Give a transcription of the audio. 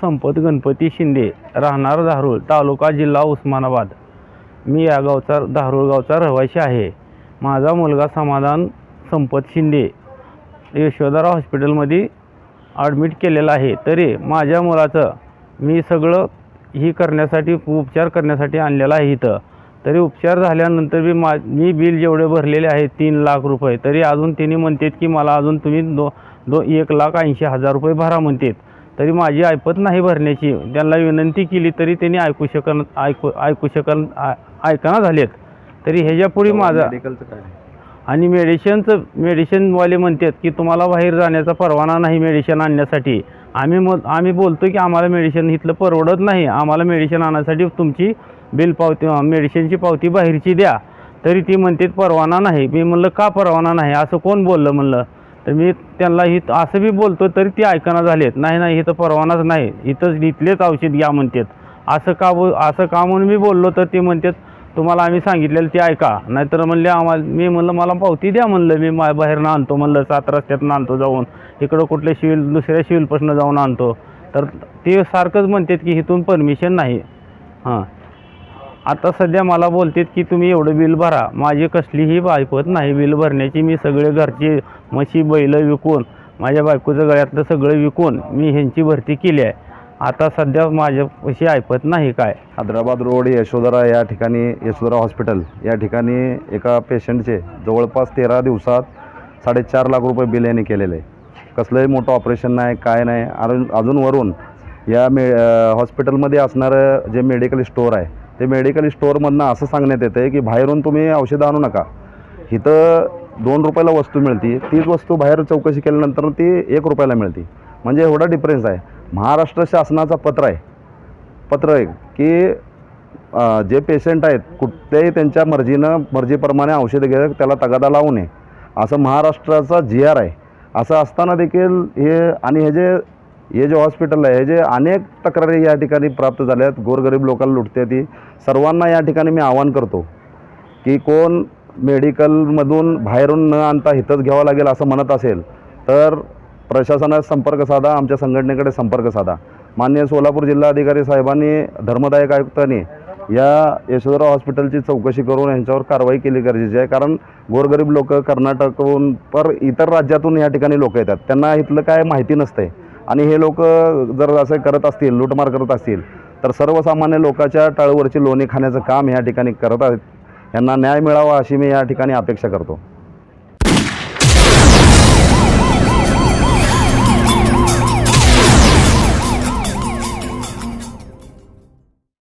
संपत गणपती शिंदे, राहणार धारूळ, तालुका जिल्हा उस्मानाबाद। मी या गावचा धारूळ गावचा रहिवासी आहे। माझा मुलगा समाधान संपत शिंदे यशोधरा हॉस्पिटलमध्ये ॲडमिट केलेला आहे। तरी माझ्या मुलाचं मी सगळं ही करण्यासाठी उपचार करण्यासाठी आणलेला आहे इथं। तरी उपचार झाल्यानंतर मी बिल जेवढे भरलेले आहे 3 लाख रुपये, तरी अजून त्यांनी म्हणतात की मला अजून तुम्ही 1,80,000 रुपये भरा म्हणतात। तरी माझी ऐपत नाही भरण्याची। त्यांना विनंती केली तरी त्यांनी ऐकना झालेत। तरी ह्याच्यापुढे माझा मेडिकलचं काय आणि मेडिसिनवाले म्हणतात की तुम्हाला बाहेर जाण्याचा परवाना नाही मेडिसिन आणण्यासाठी। आम्ही बोलतो की आम्हाला मेडिसिन इथलं परवडत नाही, आम्हाला मेडिसिन आणण्यासाठी तुमची बिल पावती मेडिसिनची पावती बाहेरची द्या। तरी ती म्हणतात परवाना नाही। मी म्हणलं का परवाना नाही असं कोण बोललं म्हणलं। तर मी त्यांना असं बी बोलतो तरी ती ऐकना झालेत। नाही इथं परवानाच नाही, इथलेच औषध घ्या म्हणतात। असं का म्हणून मी बोललो तर ते म्हणतात तुम्हाला आम्ही सांगितलेलं ते ऐका, नाहीतर म्हणले मी म्हणलं मला पावती द्या म्हणलं, मी बाहेरनं आणतो म्हणलं, 7 रस्त्यातनं आणतो जाऊन, इकडं कुठल्या दुसऱ्या सिव्हिलपासून जाऊन आणतो। तर ते सारखंच म्हणतात की इथून परमिशन नाही। आता सध्या मला बोलतात की तुम्ही एवढं बिल भरा। माझी कसलीही ऐपत नाही बिल भरण्याची। मी सगळे घरचे म्हशी बैल विकून, माझ्या बायकोचं गळ्यातलं सगळं विकून मी ह्यांची भरती केली आहे। आता सध्या माझ्यापाशी ऐपत नाही काय। हैदराबाद रोड यशोधरा या ठिकाणी, यशोधरा हॉस्पिटल या ठिकाणी एका पेशंटचे जवळपास 13 दिवसात 4.5 लाख रुपये बिल यांनी केलेलं आहे। कसलंही मोठं ऑपरेशन नाही, काय नाही। अजून वरून या हॉस्पिटलमध्ये असणारं जे मेडिकल स्टोअर आहे ते मेडिकल स्टोअरमधनं असं सांगण्यात येतं आहे की बाहेरून तुम्ही औषधं आणू नका, इथं 2 रुपयाला वस्तू मिळते, तीच वस्तू बाहेर चौकशी केल्यानंतर ती 1 रुपयाला मिळते। म्हणजे एवढा डिफरन्स आहे। महाराष्ट्र शासनाचा पत्र आहे की जे पेशंट आहेत कुठल्याही त्यांच्या मर्जीप्रमाणे औषधं घ्या, त्याला तगादा लावू नये असं महाराष्ट्राचा GR आहे। असं असताना देखील हे जे हॉस्पिटल आहे, हे जे अनेक तक्रारी या ठिकाणी प्राप्त झाल्या आहेत, गोरगरीब लोकांना लुटते ती। सर्वांना या ठिकाणी मी आवाहन करतो की कोण मेडिकलमधून बाहेरून न आणता इथंच घ्यावं लागेल असं म्हणत असेल तर प्रशासनात संपर्क साधा, आमच्या संघटनेकडे संपर्क साधा। माननीय सोलापूर जिल्हाधिकारी साहेबांनी, धर्मदायक आयुक्तांनी या यशोधरा हॉस्पिटलची चौकशी करून यांच्यावर कारवाई केली गरजेची आहे। कारण गोरगरीब लोक कर्नाटकहून इतर राज्यातून या ठिकाणी लोक येतात, त्यांना इथलं काय माहिती नसते। आणि हे लोक जर असं करत असतील, लूटमार करत असतील तर सर्वसामान्य लोकांच्या टाळूवरची लोणी खाण्याचं काम या ठिकाणी करत आहेत। यांना न्याय मिळावा अशी मी या ठिकाणी अपेक्षा करतो।